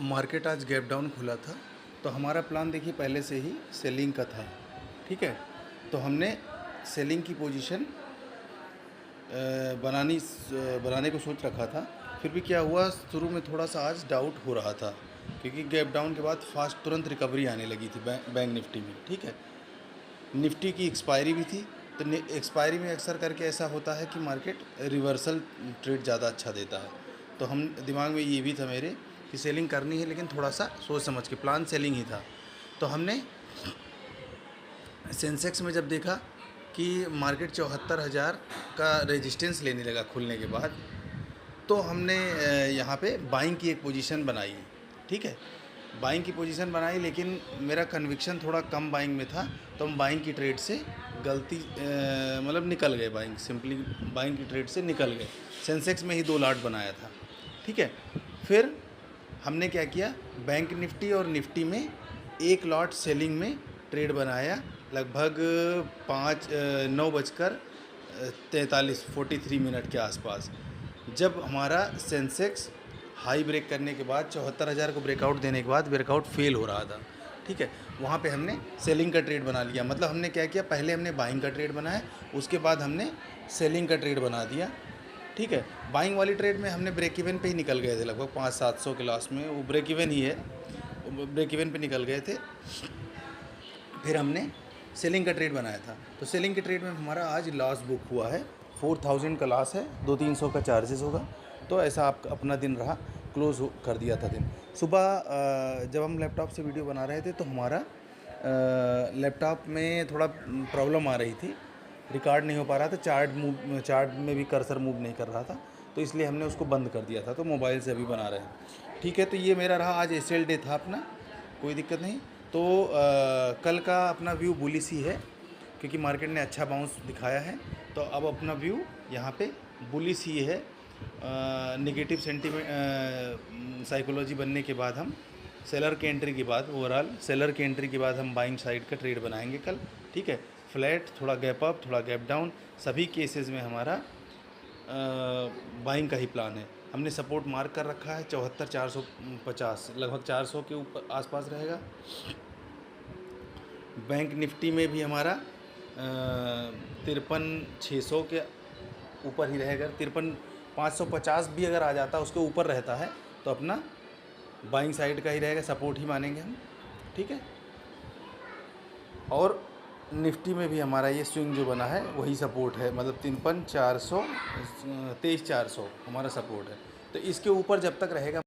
Market आज gap down खुला था, तो हमारा प्लान देखिए पहले से ही सेलिंग का था। ठीक है, तो हमने सेलिंग की पोजीशन बनाने को सोच रखा था। फिर भी क्या हुआ, शुरू में थोड़ा सा आज डाउट हो रहा था, क्योंकि गैप डाउन के बाद फास्ट तुरंत रिकवरी आने लगी थी बैंक निफ्टी में। ठीक है, निफ्टी की एक्सपायरी भी थी, तो एक्सपायरी में अक्सर करके ऐसा होता है कि मार्केट रिवर्सल ट्रेड ज़्यादा अच्छा देता है। तो हम दिमाग में ये भी था मेरे कि सेलिंग करनी है, लेकिन थोड़ा सा सोच समझ के, प्लान सेलिंग ही था। तो हमने सेंसेक्स में जब देखा कि मार्केट 74,000 का रेजिस्टेंस लेने लगा खुलने के बाद, तो हमने यहाँ पे बाइंग की एक पोजीशन बनाई। ठीक है, बाइंग की पोजीशन बनाई, लेकिन मेरा कन्विक्शन थोड़ा कम बाइंग में था, तो हम बाइंग की ट्रेड से गलती मतलब निकल गए। सिंपली बाइंग की ट्रेड से निकल गए। सेंसेक्स में ही 2 लॉट बनाया था। ठीक है, फिर हमने क्या किया, बैंक निफ्टी और निफ्टी में 1 लॉट सेलिंग में ट्रेड बनाया, लगभग 9:43 के आसपास। जब हमारा सेंसेक्स हाई ब्रेक करने के बाद 74,000 को ब्रेकआउट देने के बाद ब्रेकआउट फेल हो रहा था। ठीक है, वहाँ पे हमने सेलिंग का ट्रेड बना लिया। मतलब हमने क्या किया, पहले हमने बाइंग का ट्रेड बनाया, उसके बाद हमने सेलिंग का ट्रेड बना दिया। ठीक है, बाइंग वाली ट्रेड में हमने ब्रेक इवन पे ही निकल गए थे, लगभग 500-700 के लास्ट में, वो ब्रेक इवन ही है, ब्रेक इवन पे निकल गए थे। फिर हमने सेलिंग का ट्रेड बनाया था, तो सेलिंग के ट्रेड में हमारा आज लॉस बुक हुआ है, 4,000 का लॉस है, 200-300 का चार्जेस होगा। तो ऐसा आप अपना दिन रहा, क्लोज कर दिया था दिन। सुबह जब हम लैपटॉप से वीडियो बना रहे थे, तो हमारा लैपटॉप में थोड़ा प्रॉब्लम आ रही थी, रिकॉर्ड नहीं हो पा रहा था, चार्ट में भी कर्सर मूव नहीं कर रहा था, तो इसलिए हमने उसको बंद कर दिया था। तो मोबाइल से अभी बना रहे हैं। ठीक है, तो ये मेरा रहा आज एसएल डे था अपना, कोई दिक्कत नहीं। तो कल का अपना व्यू बुलिश ही है, क्योंकि मार्केट ने अच्छा बाउंस दिखाया है। तो अब अपना व्यू यहाँ पे बुलिश ही है। नेगेटिव सेंटीमेंट साइकोलॉजी बनने के बाद हम सेलर के एंट्री के बाद, ओवरऑल सेलर के एंट्री के बाद हम बाइंग साइड का ट्रेड बनाएंगे कल। ठीक है, फ्लैट, थोड़ा गैप अप, थोड़ा गैप डाउन, सभी केसेस में हमारा बाइंग का ही प्लान है। हमने सपोर्ट मार्क कर रखा है 74,450, लगभग 400 के ऊपर आसपास रहेगा। बैंक निफ्टी में भी हमारा 53,600 के ऊपर ही रहेगा। 53,550 भी अगर आ जाता, उसके ऊपर रहता है, तो अपना बाइंग साइड का ही रहेगा, सपोर्ट ही मानेंगे हम। ठीक है, और निफ्टी में भी हमारा ये स्विंग जो बना है वही सपोर्ट है, मतलब 53,400, 23,400 हमारा सपोर्ट है। तो इसके ऊपर जब तक रहेगा